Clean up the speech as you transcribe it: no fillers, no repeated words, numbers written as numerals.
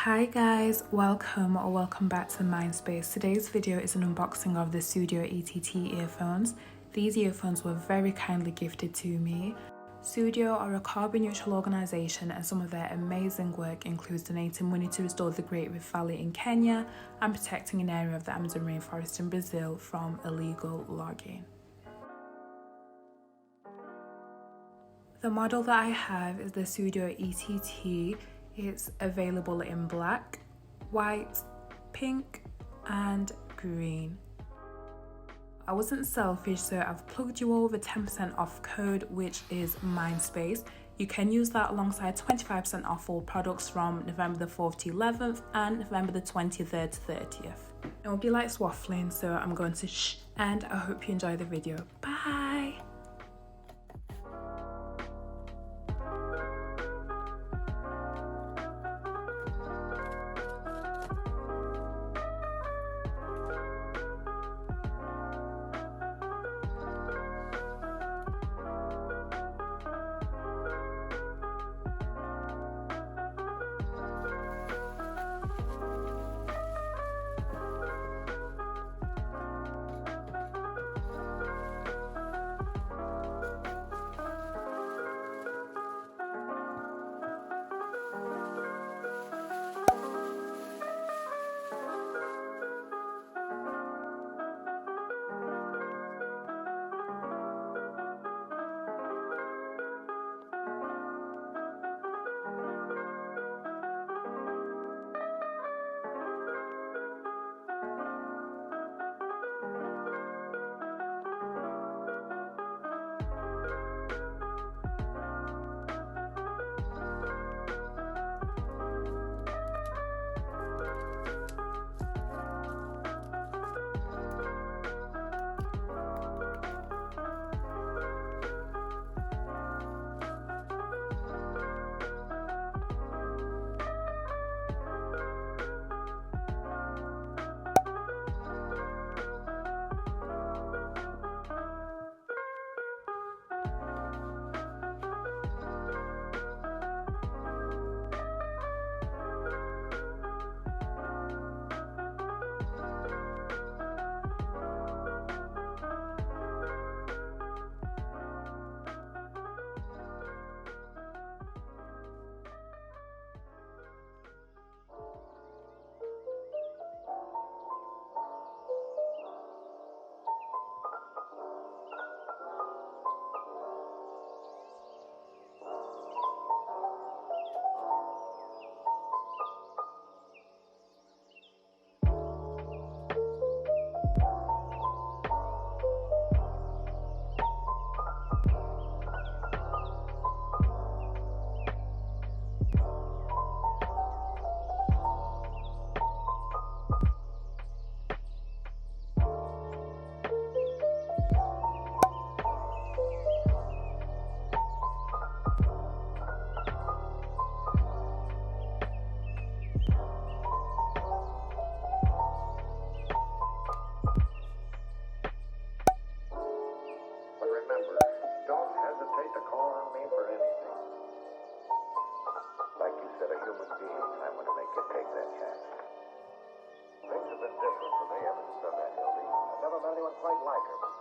Hi guys, welcome back to MindSpace. Today's video is an unboxing of the Sudio ETT earphones. These earphones were very kindly gifted to me. Sudio are a carbon neutral organisation and some of their amazing work includes donating money to restore the Great Rift Valley in Kenya and protecting an area of the Amazon rainforest in Brazil from illegal logging. The model that I have is the Sudio ETT. It's available in black, white, pink and green. I wasn't selfish, so I've plugged you all with a 10% off code, which is MindSpace. You can use that alongside 25% off all products from November the 4th to 11th and November the 23rd to 30th. Nobody likes waffling, so I'm going to shh, and I hope you enjoy the video. Bye! Things have been different for me ever since I met Hildy. I've never met anyone quite like her.